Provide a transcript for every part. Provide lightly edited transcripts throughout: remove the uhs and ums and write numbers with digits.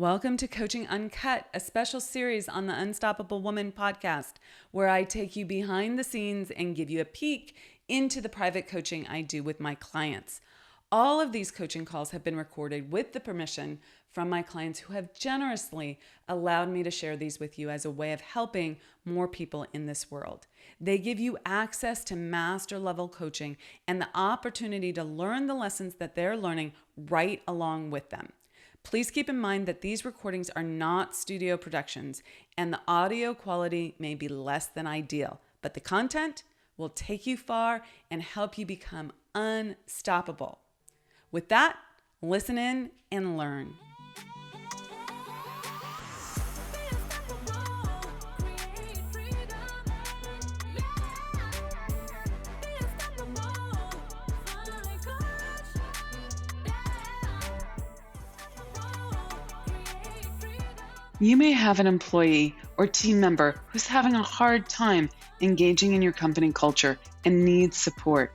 Welcome to Coaching Uncut, a special series on the Unstoppable Woman podcast, where I take you behind the scenes and give you a peek into the private coaching I do with my clients. All of these coaching calls have been recorded with the permission from my clients who have generously allowed me to share these with you as a way of helping more people in this world. They give you access to master level coaching and the opportunity to learn the lessons that they're learning right along with them. Please keep in mind that these recordings are not studio productions and the audio quality may be less than ideal, but the content will take you far and help you become unstoppable. With that, listen in and learn. You may have an employee or team member who's having a hard time engaging in your company culture and needs support.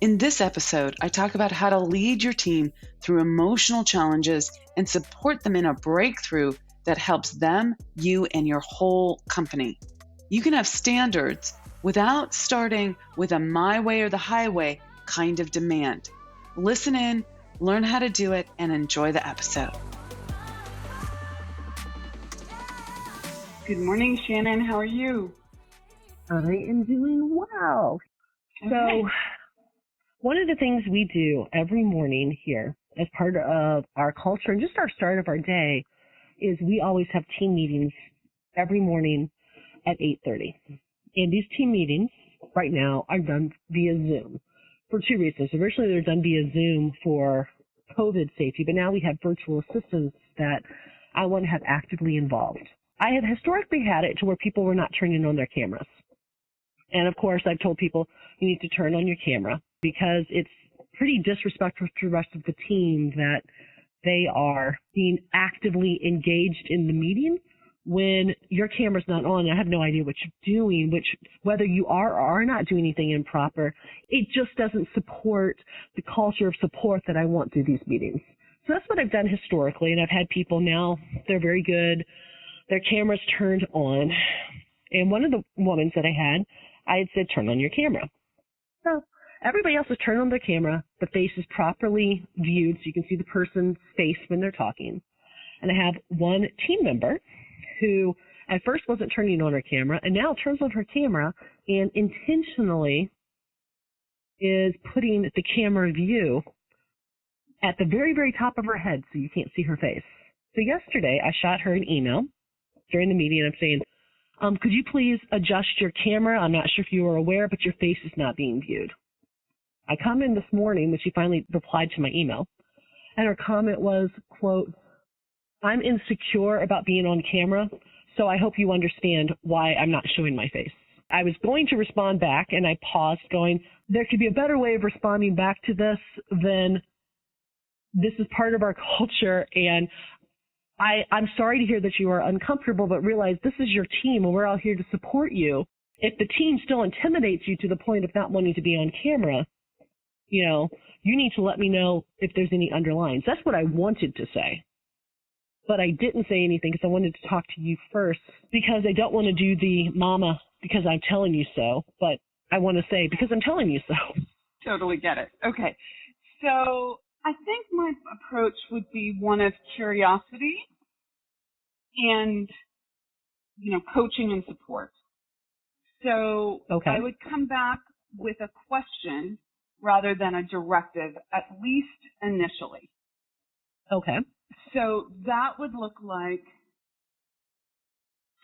In this episode, I talk about how to lead your team through emotional challenges and support them in a breakthrough that helps them, you, and your whole company. You can have standards without starting with a my way or the highway kind of demand. Listen in, learn how to do it, and enjoy the episode. Good morning, Shannon. How are you? I am doing well. Okay. So one of the things we do every morning here as part of our culture and just our start of our day is we always have team meetings every morning at 8:30. And these team meetings right now are done via Zoom for two reasons. Originally, they're done via Zoom for COVID safety, but now we have virtual assistants that I want to have actively involved. I have historically had it to where people were not turning on their cameras. And of course, I've told people you need to turn on your camera because it's pretty disrespectful to the rest of the team that they are being actively engaged in the meeting when your camera's not on. I have no idea what you're doing, whether you are or are not doing anything improper. It just doesn't support the culture of support that I want through these meetings. So that's what I've done historically, and I've had people now, they're very good. Their camera's turned on. And one of the women that I had said, turn on your camera. So everybody else has turned on their camera. The face is properly viewed so you can see the person's face when they're talking. And I have one team member who at first wasn't turning on her camera and now turns on her camera and intentionally is putting the camera view at the very, very top of her head so you can't see her face. So yesterday I shot her an email during the meeting. I'm saying, could you please adjust your camera? I'm not sure if you were aware, but your face is not being viewed. I come in this morning when she finally replied to my email, and her comment was, quote, I'm insecure about being on camera, so I hope you understand why I'm not showing my face. I was going to respond back, and I paused going, there could be a better way of responding back to this than this is part of our culture, and I'm sorry to hear that you are uncomfortable, but realize this is your team and we're all here to support you. If the team still intimidates you to the point of not wanting to be on camera, you need to let me know if there's any underlines. That's what I wanted to say. But I didn't say anything because I wanted to talk to you first because I don't want to do the mama because I'm telling you so, but I want to say because I'm telling you so. Totally get it. Okay. So I think my approach would be one of curiosity and, coaching and support. So okay. I would come back with a question rather than a directive, at least initially. Okay. So that would look like,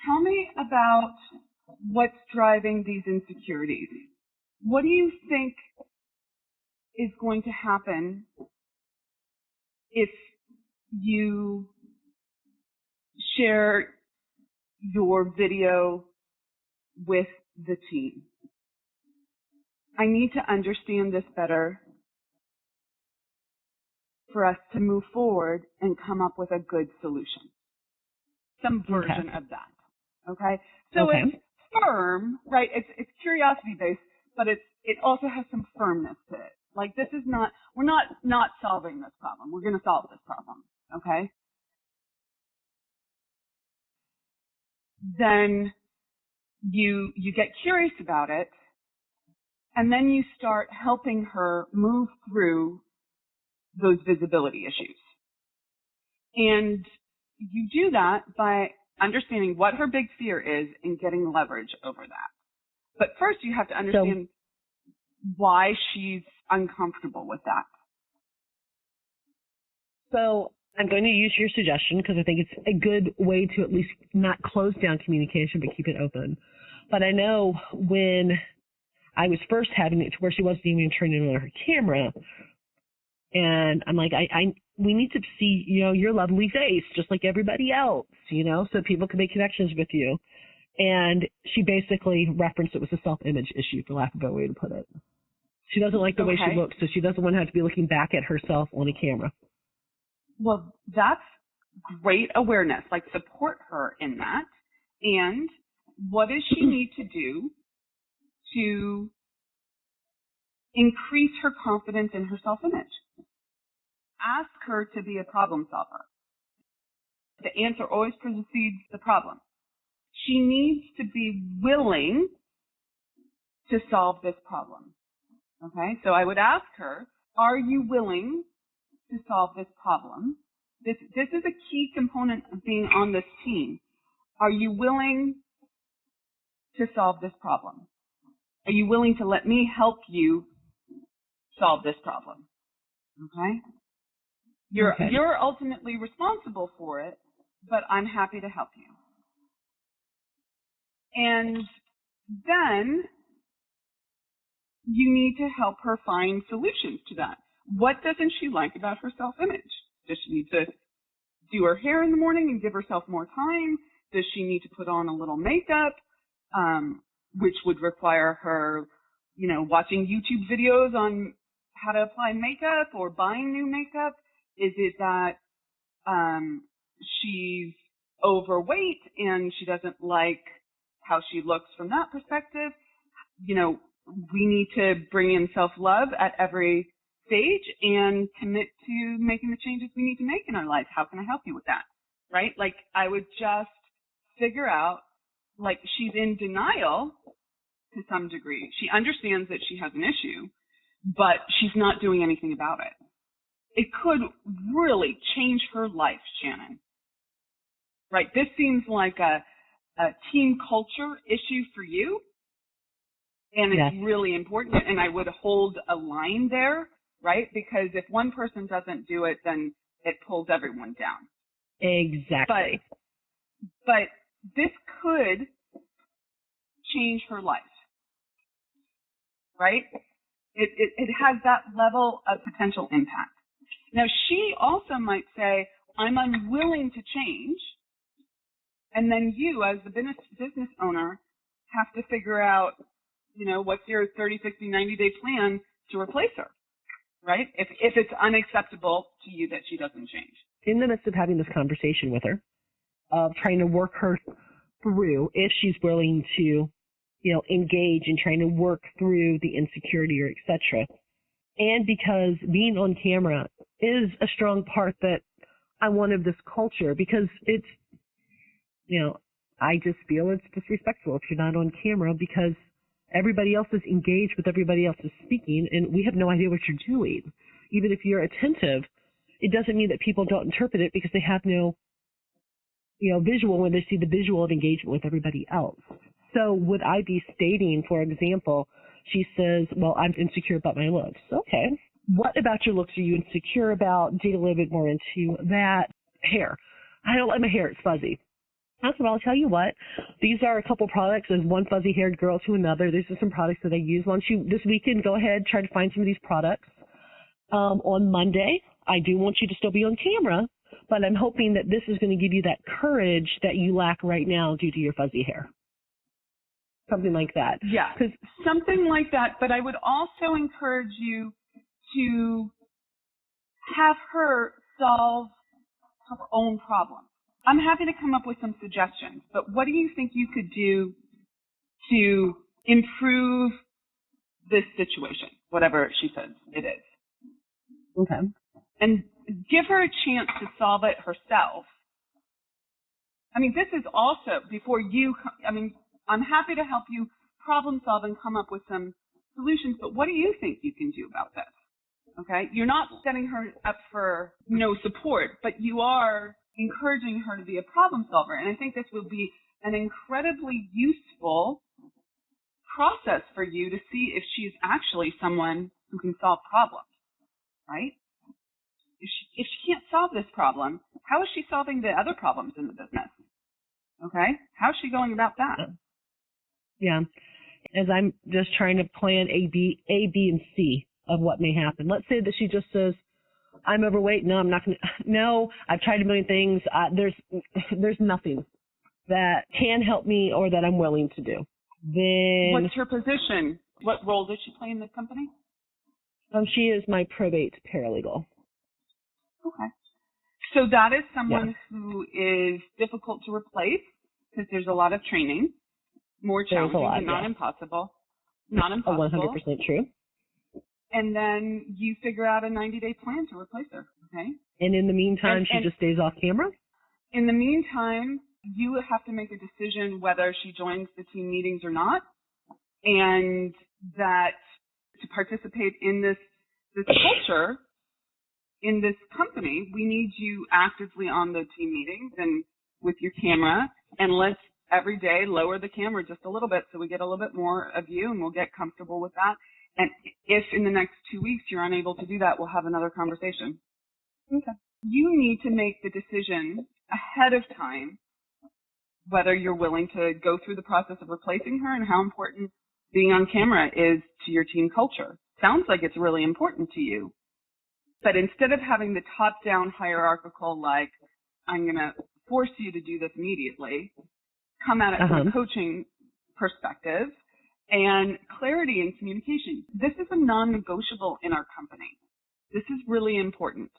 tell me about what's driving these insecurities. What do you think is going to happen if you share your video with the team? I need to understand this better for us to move forward and come up with a good solution. Some version of that. Okay? So it's firm, right? It's curiosity based, but it also has some firmness to it. Like we're not solving this problem. We're going to solve this problem. Okay? then you get curious about it, and then you start helping her move through those visibility issues. And you do that by understanding what her big fear is and getting leverage over that. But first you have to understand why she's uncomfortable with that. So I'm going to use your suggestion because I think it's a good way to at least not close down communication but keep it open. But I know when I was first having it to where she wasn't even turning on her camera, and I'm like, we need to see, your lovely face just like everybody else, so people can make connections with you. And she basically referenced it was a self-image issue, for lack of a better way to put it. She doesn't like the way she looks, so she doesn't want to have to be looking back at herself on a camera. Well, that's great awareness. Like, support her in that. And what does she need to do to increase her confidence in her self-image? Ask her to be a problem solver. The answer always precedes the problem. She needs to be willing to solve this problem. Okay? So I would ask her, are you willing to solve this problem? This is a key component of being on this team. Are you willing to solve this problem? Are you willing to let me help you solve this problem? Okay? You're ultimately responsible for it, but I'm happy to help you. And then you need to help her find solutions to that. What doesn't she like about her self-image? Does she need to do her hair in the morning and give herself more time? Does she need to put on a little makeup, which would require her, watching YouTube videos on how to apply makeup or buying new makeup? Is it that she's overweight and she doesn't like how she looks from that perspective? We need to bring in self-love at every stage and commit to making the changes we need to make in our life. How can I help you with that? Right? Like, I would just figure out, like, she's in denial to some degree. She understands that she has an issue, but she's not doing anything about it. It could really change her life, Shannon. Right? This seems like a team culture issue for you, and it's really important, and I would hold a line there, right? Because if one person doesn't do it, then it pulls everyone down. Exactly. But this could change her life, right? It has that level of potential impact. Now, she also might say, I'm unwilling to change, and then you, as the business owner, have to figure out, what's your 30, 60, 90-day plan to replace her, right? If it's unacceptable to you that she doesn't change. In the midst of having this conversation with her, of trying to work her through, if she's willing to, engage in trying to work through the insecurity or et cetera. And because being on camera is a strong part that I want of this culture, because it's, I just feel it's disrespectful if you're not on camera, because everybody else is engaged with everybody else is speaking, and we have no idea what you're doing. Even if you're attentive, it doesn't mean that people don't interpret it because they have no, visual when they see the visual of engagement with everybody else. So would I be stating, for example, she says, well, I'm insecure about my looks. Okay. What about your looks are you insecure about? Dig a little bit more into that. Hair. I don't like my hair. It's fuzzy. That's what I'll tell you what. These are a couple products. There's one fuzzy-haired girl to another. These are some products that I use. Why don't you, this weekend, go ahead, try to find some of these products. On Monday, I do want you to still be on camera, but I'm hoping that this is going to give you that courage that you lack right now due to your fuzzy hair. Something like that. Yeah, something like that. But I would also encourage you to have her solve her own problem. I'm happy to come up with some suggestions, but what do you think you could do to improve this situation, whatever she says it is? Okay. And give her a chance to solve it herself. I mean, this is also before I'm happy to help you problem solve and come up with some solutions, but what do you think you can do about this? Okay? You're not setting her up for no support, but you are encouraging her to be a problem solver. And I think this will be an incredibly useful process for you to see if she's actually someone who can solve problems, right? If she can't solve this problem, how is she solving the other problems in the business? Okay? How is she going about that? Yeah. As I'm just trying to plan A, B, and C of what may happen. Let's say that she just says, I'm overweight. No, I'm not going to. No, I've tried a million things. There's nothing that can help me or that I'm willing to do. Then what's her position? What role does she play in the company? She is my probate paralegal. Okay. So that is someone who is difficult to replace because there's a lot of training. More challenging, but not impossible. Not impossible. 100% true. And then you figure out a 90-day plan to replace her, okay? And in the meantime, she just stays off camera? In the meantime, you have to make a decision whether she joins the team meetings or not, and that to participate in this culture, in this company, we need you actively on the team meetings and with your camera, and let's every day lower the camera just a little bit so we get a little bit more of you and we'll get comfortable with that. And if in the next 2 weeks you're unable to do that, we'll have another conversation. Okay. You need to make the decision ahead of time whether you're willing to go through the process of replacing her and how important being on camera is to your team culture. Sounds like it's really important to you. But instead of having the top-down hierarchical, like, I'm going to force you to do this immediately, come at it from a coaching perspective and clarity and communication. This is a non-negotiable in our company. This is really important.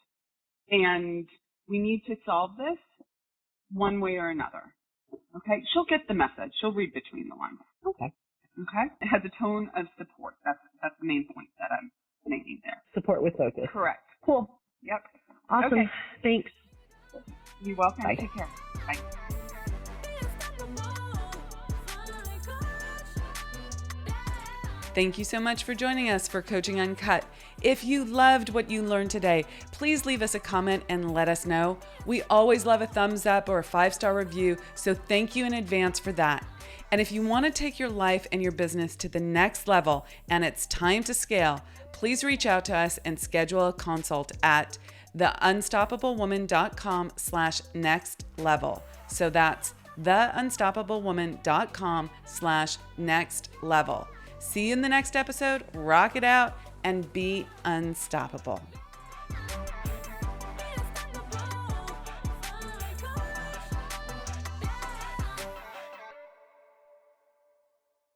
And we need to solve this one way or another. Okay? She'll get the message. She'll read between the lines. Okay. Okay? It has a tone of support. That's the main point that I'm making there. Support with focus. Correct. Cool. Yep. Awesome. Okay. Thanks. You're welcome. Bye. Take care. Bye. Thank you so much for joining us for Coaching Uncut. If you loved what you learned today, please leave us a comment and let us know. We always love a thumbs up or a 5-star review, so thank you in advance for that. And if you want to take your life and your business to the next level and it's time to scale, please reach out to us and schedule a consult at theunstoppablewoman.com/next level. So that's theunstoppablewoman.com/next level. See you in the next episode. Rock it out and be unstoppable.